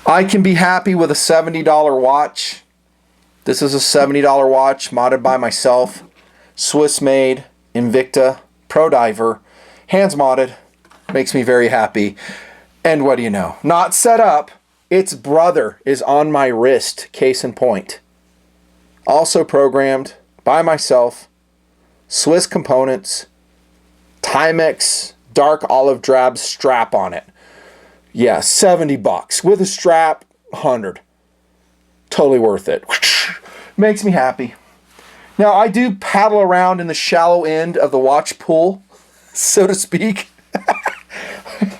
I can be happy with a $70 watch. This is a $70 watch modded by myself. Swiss made, Invicta, Pro Diver, hands modded. Makes me very happy. And what do you know? Not set up. Its brother is on my wrist, case in point. Also programmed by myself. Swiss components. Timex dark olive drab strap on it. Yeah, 70 bucks. With a strap, 100. Totally worth it. Makes me happy. Now, I do paddle around in the shallow end of the watch pool, so to speak.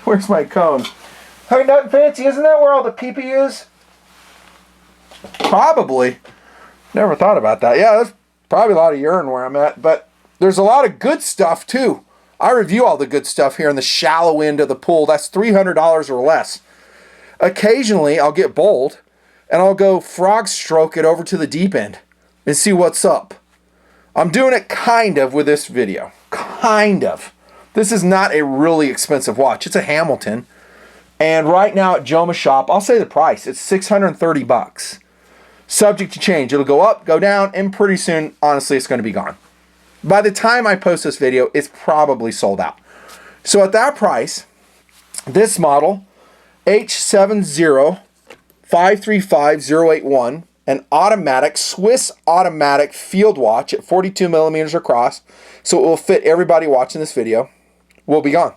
Where's my cone? Hey, nothing fancy. Isn't that where all the pee-pee is? Probably. Never thought about that. Yeah, there's probably a lot of urine where I'm at, but there's a lot of good stuff, too. I review all the good stuff here in the shallow end of the pool. That's $300 or less. Occasionally, I'll get bold, and I'll go frog stroke it over to the deep end and see what's up. I'm doing it kind of with this video. Kind of. This is not a really expensive watch. It's a Hamilton. And right now at Joma Shop, I'll say the price. It's 630 bucks. Subject to change. It'll go up, go down, and pretty soon, honestly, it's going to be gone. By the time I post this video, it's probably sold out. So at that price, this model, H70535081, an automatic, Swiss automatic field watch at 42 millimeters across, so it will fit everybody watching this video, will be gone.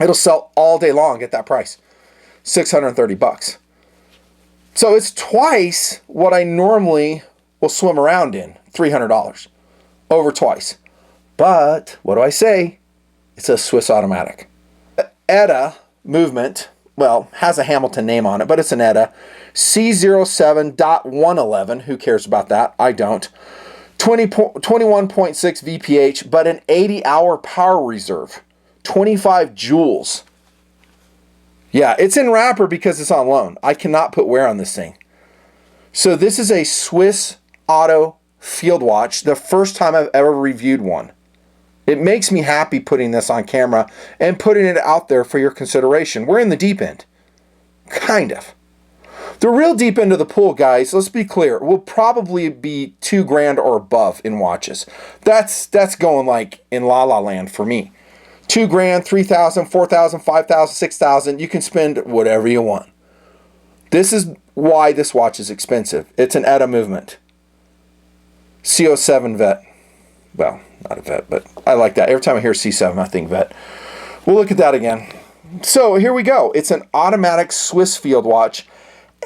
It'll sell all day long at that price, 630 bucks. So it's twice what I normally will swim around in, $300. Over twice. But, what do I say? It's a Swiss automatic. ETA movement, well, has a Hamilton name on it, but it's an ETA C07.111. Who cares about that? I don't. 21.6 VPH, but an 80-hour power reserve. 25 joules. Yeah, it's in wrapper because it's on loan. I cannot put wear on this thing. So this is a Swiss auto field watch, the first time I've ever reviewed one. It makes me happy putting this on camera and putting it out there for your consideration. We're in the deep end. Kind of. The real deep end of the pool, guys, let's be clear, will probably be $2,000 or above in watches. That's going like in La La Land for me. $2,000, $3,000, $4,000, $5,000, $6,000. You can spend whatever you want. This is why this watch is expensive. It's an ETA movement. C07 vet. Well, not a vet, but I like that. Every time I hear C7, I think vet. We'll look at that again. So here we go. It's an automatic Swiss field watch.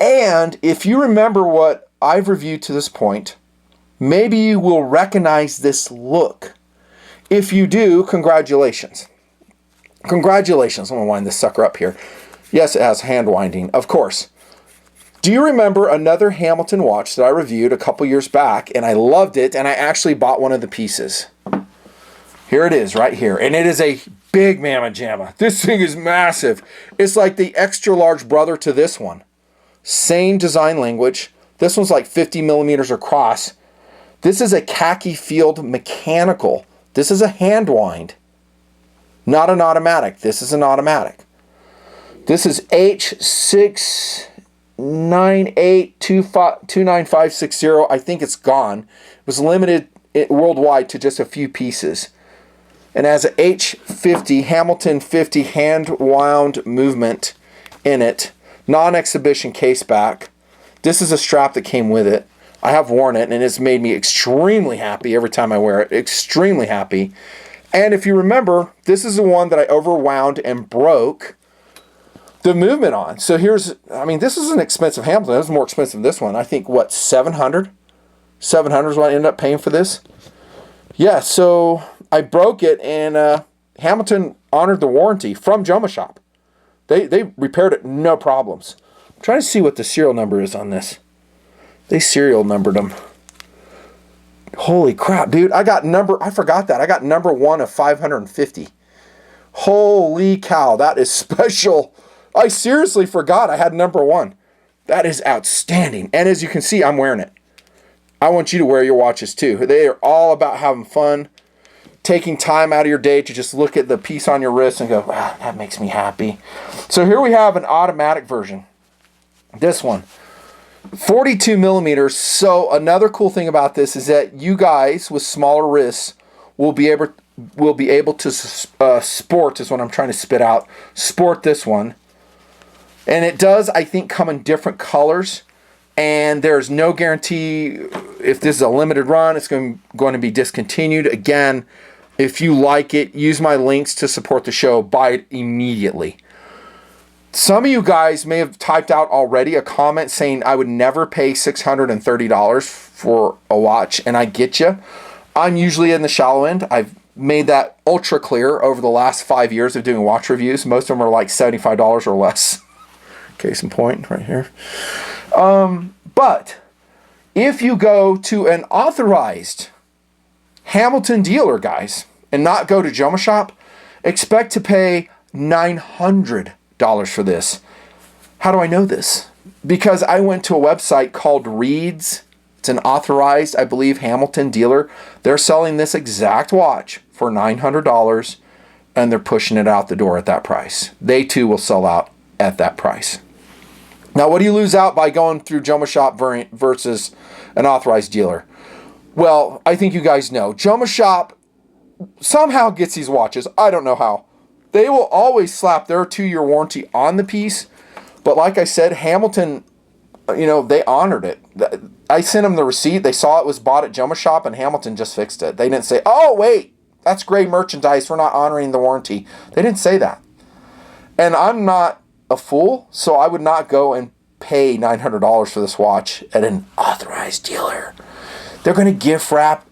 And if you remember what I've reviewed to this point, maybe you will recognize this look. If you do, congratulations. Congratulations. I'm going to wind this sucker up here. Yes, it has hand winding, of course. Do you remember another Hamilton watch that I reviewed a couple years back, and I loved it, and I actually bought one of the pieces? Here it is, right here. And it is a big mamma jamma. This thing is massive. It's like the extra large brother to this one. Same design language. This one's like 50 millimeters across. This is a Khaki Field mechanical. This is a hand wind. Not an automatic. This is an automatic. This is H69829560. I think it's gone. It was limited worldwide to just a few pieces. And has an H50 Hamilton 50 hand wound movement in it. Non-exhibition case back. This is a strap that came with it. I have worn it and it's made me extremely happy every time I wear it. Extremely happy. And if you remember, this is the one that I overwound and broke the movement on. So here's, I mean, this is an expensive Hamilton. It was more expensive than this one. I think, what, $700? $700 is what I ended up paying for this. Yeah, so I broke it, and Hamilton honored the warranty from Joma Shop. They repaired it, no problems. I'm trying to see what the serial number is on this. They serial numbered them. Holy crap, dude. I forgot that. I got number 1 of 550. Holy cow, that is special. I seriously forgot I had number 1. That is outstanding. And as you can see, I'm wearing it. I want you to wear your watches too. They are all about having fun, taking time out of your day to just look at the piece on your wrist and go, wow, that makes me happy. So here we have an automatic version. This one, 42 millimeters. So another cool thing about this is that you guys with smaller wrists will be able to sport, is what I'm trying to spit out, sport this one. And it does, I think, come in different colors. And there's no guarantee if this is a limited run, it's going to be discontinued. Again, if you like it, use my links to support the show. Buy it immediately. Some of you guys may have typed out already a comment saying I would never pay $630 for a watch, and I get you. I'm usually in the shallow end. I've made that ultra clear over the last 5 years of doing watch reviews. Most of them are like $75 or less. Case in point right here. But if you go to an authorized Hamilton dealer, guys, and not go to Joma Shop, expect to pay $900 for this. How do I know this? Because I went to a website called Reed's. It's an authorized, I believe, Hamilton dealer. They're selling this exact watch for $900, and they're pushing it out the door at that price. They too will sell out at that price. Now, what do you lose out by going through Joma Shop versus an authorized dealer? Well, I think you guys know. Joma Shop somehow gets these watches. I don't know how. They will always slap their 2-year warranty on the piece. But like I said, Hamilton, they honored it. I sent them the receipt. They saw it was bought at Joma Shop, and Hamilton just fixed it. They didn't say, oh, wait, that's gray merchandise. We're not honoring the warranty. They didn't say that. And I'm not a fool, so I would not go and pay $900 for this watch at an authorized dealer. They're going to gift wrap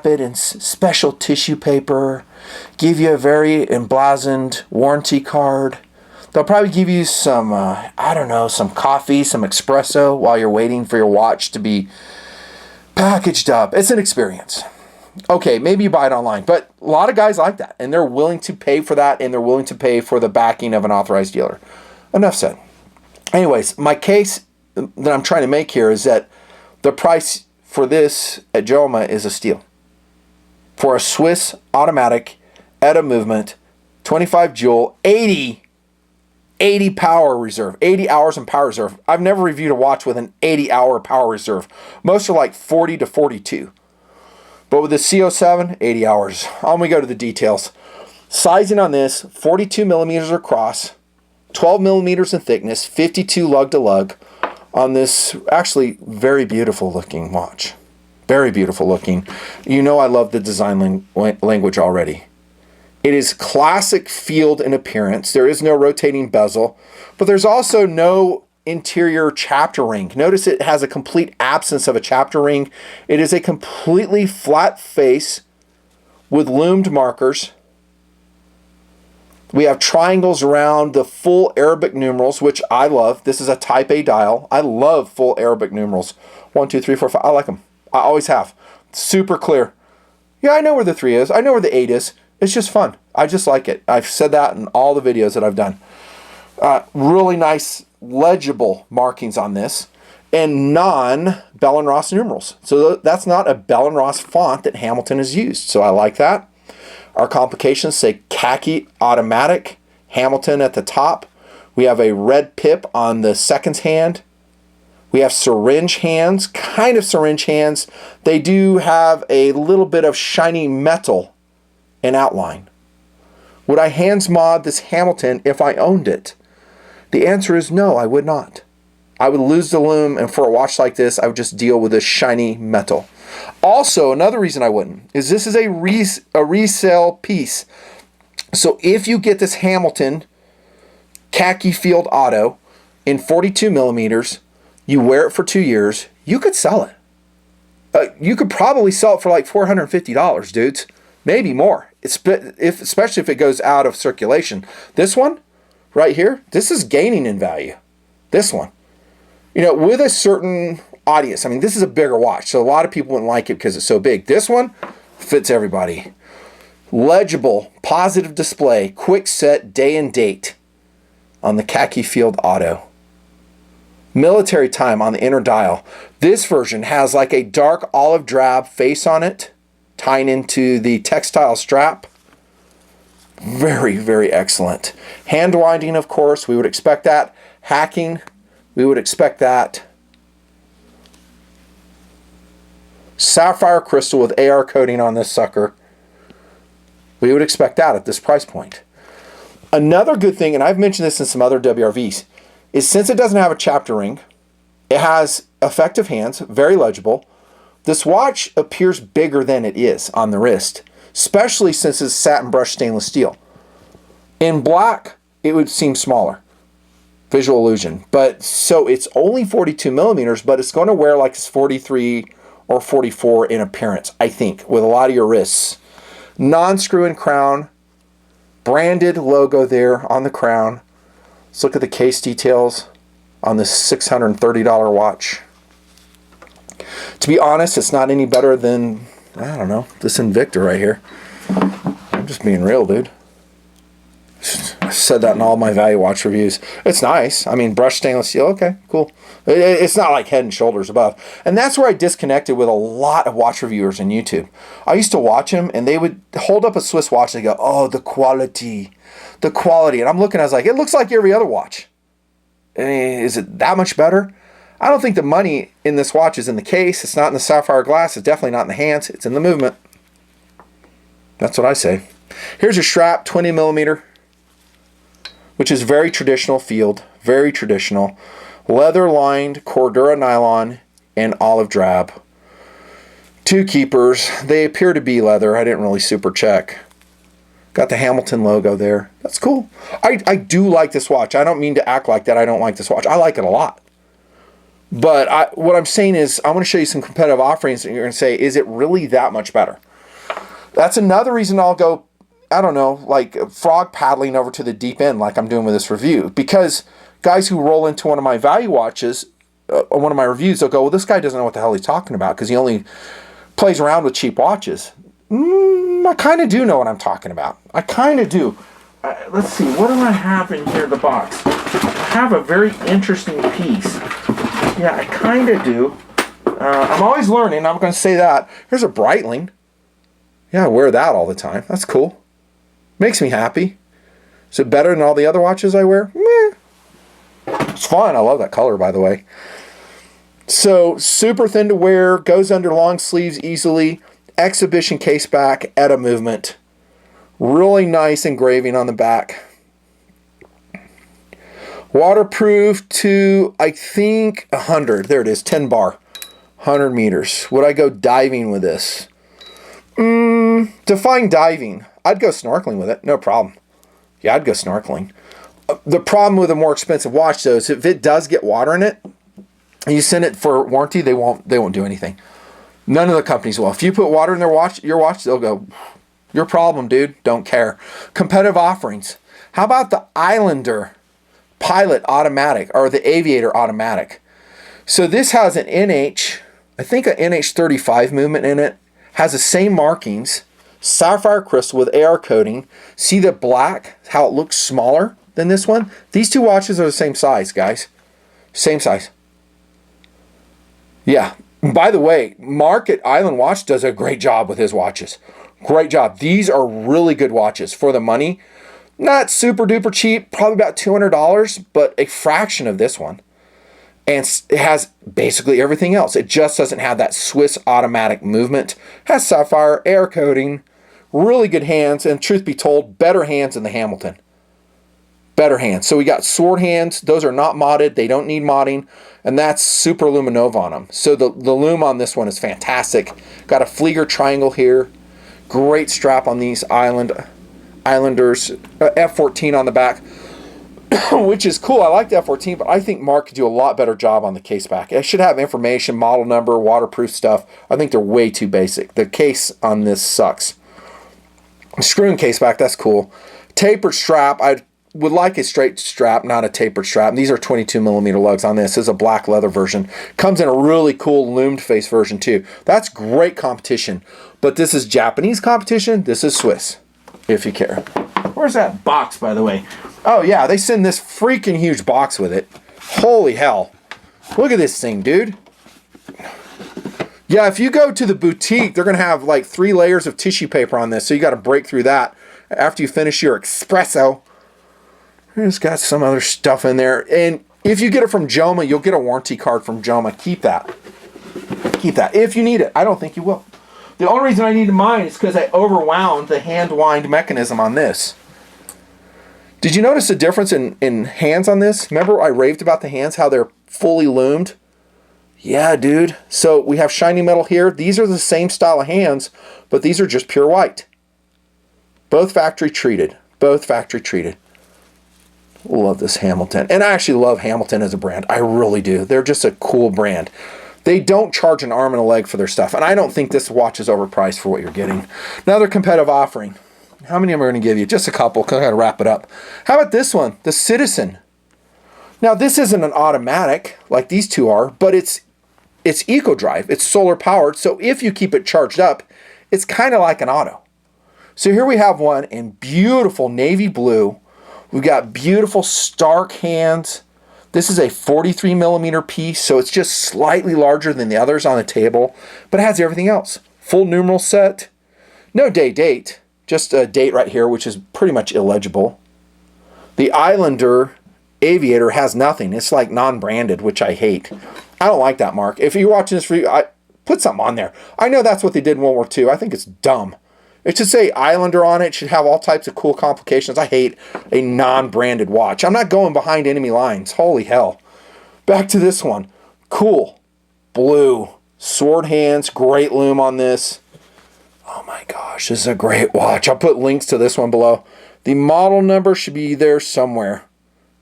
it in special tissue paper, give you a very emblazoned warranty card. They'll probably give you some, some coffee, some espresso while you're waiting for your watch to be packaged up. It's an experience. Okay, maybe you buy it online, but a lot of guys like that, and they're willing to pay for that, and they're willing to pay for the backing of an authorized dealer. Enough said. Anyways, my case that I'm trying to make here is that the price for this at Joma is a steal. For a Swiss automatic at a movement, 25 joule, 80 power reserve, 80 hours in power reserve. I've never reviewed a watch with an 80-hour power reserve. Most are like 40 to 42. But with the C07, 80 hours. On we go to the details. Sizing on this, 42 millimeters across, 12 millimeters in thickness, 52 lug to lug on this actually very beautiful looking watch. Very beautiful looking. You know I love the design language already. It is classic Field in appearance. There is no rotating bezel, but there's also no interior chapter ring. Notice it has a complete absence of a chapter ring. It is a completely flat face with loomed markers. We have triangles around the full Arabic numerals, which I love. This is a Type A dial. I love full Arabic numerals. 1, 2, 3, 4, 5. I like them. I always have. Super clear. Yeah, I know where the 3 is. I know where the 8 is. It's just fun. I just like it. I've said that in all the videos that I've done. Really nice, legible markings on this. And non-Bell & Ross numerals. So that's not a Bell & Ross font that Hamilton has used. So I like that. Our complications say khaki automatic, Hamilton at the top. We have a red pip on the seconds hand. We have syringe hands, kind of syringe hands. They do have a little bit of shiny metal in outline. Would I hands mod this Hamilton if I owned it? The answer is no, I would not. I would lose the lume, and for a watch like this, I would just deal with this shiny metal. Also, another reason I wouldn't is this is a resale piece. So if you get this Hamilton Khaki Field Auto in 42 millimeters, you wear it for 2 years, you could sell it. You could probably sell it for like $450, dudes. Maybe more, especially if it goes out of circulation. This one right here, this is gaining in value. This one. With a certain audience. I mean, this is a bigger watch, so a lot of people wouldn't like it because it's so big. This one fits everybody. Legible, positive display, quick set, day and date on the Khaki Field Auto. Military time on the inner dial. This version has like a dark olive drab face on it, tying into the textile strap. Very, very excellent. Hand winding, of course, we would expect that. Hacking, We would expect that. Sapphire crystal with AR coating on this sucker. We would expect that at this price point. Another good thing, and I've mentioned this in some other WRVs, is since it doesn't have a chapter ring, it has effective hands, very legible. This watch appears bigger than it is on the wrist, especially since it's satin brushed stainless steel. In black, it would seem smaller. Visual illusion. But so it's only 42 millimeters, but it's going to wear like it's 43 or 44 in appearance, I think, with a lot of your wrists. Non-screw-in crown, branded logo there on the crown. Let's look at the case details on this $630 watch. To be honest, it's not any better than, I don't know, this Invicta right here. I'm just being real, dude. I said that in all my value watch reviews. It's nice. I mean, brushed stainless steel, okay, cool. It's not like Head and Shoulders above. And that's where I disconnected with a lot of watch reviewers on YouTube. I used to watch them, and they would hold up a Swiss watch, and they go, oh, the quality. The quality. And I'm looking, I was like, it looks like every other watch. I mean, is it that much better? I don't think the money in this watch is in the case. It's not in the sapphire glass. It's definitely not in the hands. It's in the movement. That's what I say. Here's a strap, 20 millimeter. Which is very traditional Field, very traditional. Leather-lined Cordura nylon and olive drab. Two keepers. They appear to be leather. I didn't really super check. Got the Hamilton logo there. That's cool. I do like this watch. I don't mean to act like that I don't like this watch. I like it a lot. But what I'm saying is I want to show you some competitive offerings, and you're going to say, is it really that much better? That's another reason I'll go, I don't know, like frog paddling over to the deep end like I'm doing with this review. Because guys who roll into one of my value watches, one of my reviews, they'll go, well, this guy doesn't know what the hell he's talking about because he only plays around with cheap watches. I kind of do know what I'm talking about. I kind of do. Let's see, what do I have in here in the box? I have a very interesting piece. Yeah, I kind of do. I'm always learning, I'm going to say that. Here's a Breitling. Yeah, I wear that all the time. That's cool. Makes me happy. Is it better than all the other watches I wear? Meh. It's fun. I love that color, by the way. So, super thin to wear. Goes under long sleeves easily. Exhibition case back. ETA movement. Really nice engraving on the back. Waterproof to, I think, 100. There it is. 10 bar. 100 meters. Would I go diving with this? Define diving. I'd go snorkeling with it, no problem. Yeah, I'd go snorkeling. The problem with a more expensive watch, though, is if it does get water in it, and you send it for warranty, they won't do anything. None of the companies will. If you put water in your watch, they'll go, your problem, dude. Don't care. Competitive offerings. How about the Islander Pilot Automatic or the Aviator Automatic? So this has an NH, I think an NH35 movement in it. Has the same markings. Sapphire crystal with AR coating. See the black, how it looks smaller than this one? These two watches are the same size, guys. Same size. Yeah. By the way, Mark at Island Watch does a great job with his watches. Great job. These are really good watches for the money. Not super duper cheap, probably about $200, but a fraction of this one. And it has basically everything else. It just doesn't have that Swiss automatic movement. Has sapphire, air coating, really good hands, and truth be told, better hands than the Hamilton. Better hands. So we got sword hands. Those are not modded. They don't need modding. And that's super luminova on them. So the lume on this one is fantastic. Got a Flieger triangle here. Great strap on these Islanders. F14 on the back. Which is cool. I like the F14, but I think Mark could do a lot better job on the case back. It should have information, model number, waterproof stuff. I think they're way too basic. The case on this sucks. Screw-in case back, that's cool. Tapered strap, I would like a straight strap, not a tapered strap. These are 22 millimeter lugs on this. This is a black leather version. Comes in a really cool loomed face version too. That's great competition. But this is Japanese competition. This is Swiss, if you care. Where's that box, by the way? Oh, yeah, they send this freaking huge box with it. Holy hell. Look at this thing, dude. Yeah, if you go to the boutique, they're going to have like 3 layers of tissue paper on this, so you got to break through that after you finish your espresso. It's got some other stuff in there. And If you get it from Joma, you'll get a warranty card from Joma. Keep that. Keep that if you need it. I don't think you will. The only reason I needed mine is because I overwound the hand wind mechanism on this. Did you notice the difference in hands on this? Remember I raved about the hands, how they're fully loomed? Yeah, dude. So we have shiny metal here. These are the same style of hands, but these are just pure white. Both factory treated. Both factory treated. Love this Hamilton. And I actually love Hamilton as a brand. I really do. They're just a cool brand. They don't charge an arm and a leg for their stuff. And I don't think this watch is overpriced for what you're getting. Another competitive offering. How many am I going to give you? Just a couple, because I got to wrap it up. How about this one? The Citizen. Now, this isn't an automatic like these two are, but it's eco drive. It's solar powered. So if you keep it charged up, it's kind of like an auto. So here we have one in beautiful navy blue. We've got beautiful stark hands. This is a 43 millimeter piece, so it's just slightly larger than the others on the table, but it has everything else. Full numeral set, no date, just a date right here, which is pretty much illegible. The Islander Aviator has nothing. It's like non-branded, which I hate. I don't like that, Mark. If you're watching this review, put something on there. I know that's what they did in World War II. I think it's dumb. It should say Islander on it. It should have all types of cool complications. I hate a non-branded watch. I'm not going behind enemy lines. Holy hell. Back to this one. Cool. Blue. Sword hands. Great loom on this. Oh my gosh. This is a great watch. I'll put links to this one below. The model number should be there somewhere.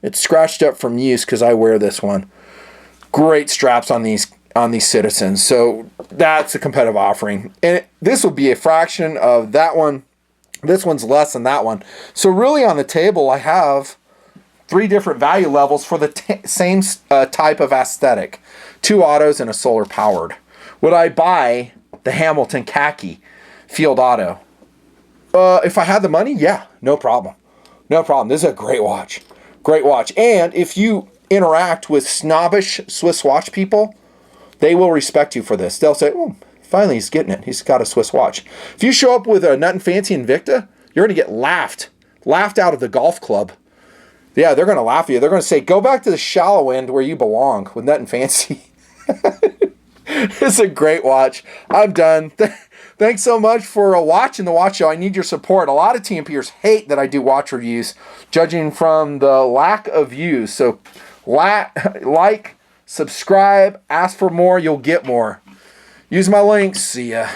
It's scratched up from use because I wear this one. Great straps on these Citizens. So that's a competitive offering. And this will be a fraction of that one. This one's less than that one. So really on the table, I have 3 different value levels for the same type of aesthetic. 2 autos and a solar powered. Would I buy the Hamilton Khaki Field Auto? If I had the money, yeah, no problem. No problem. This is a great watch. Great watch. And if you interact with snobbish Swiss watch people, they will respect you for this. They'll say, oh, finally he's getting it. He's got a Swiss watch. If you show up with a Nut and Fancy Invicta, you're going to get laughed out of the golf club. Yeah, they're going to laugh at you. They're going to say, go back to the shallow end where you belong with Nut and Fancy. It's a great watch. I'm done. Thanks so much for watching the watch show. I need your support. A lot of TMPers hate that I do watch reviews, judging from the lack of views. So like, subscribe, ask for more, you'll get more. Use my links. See ya.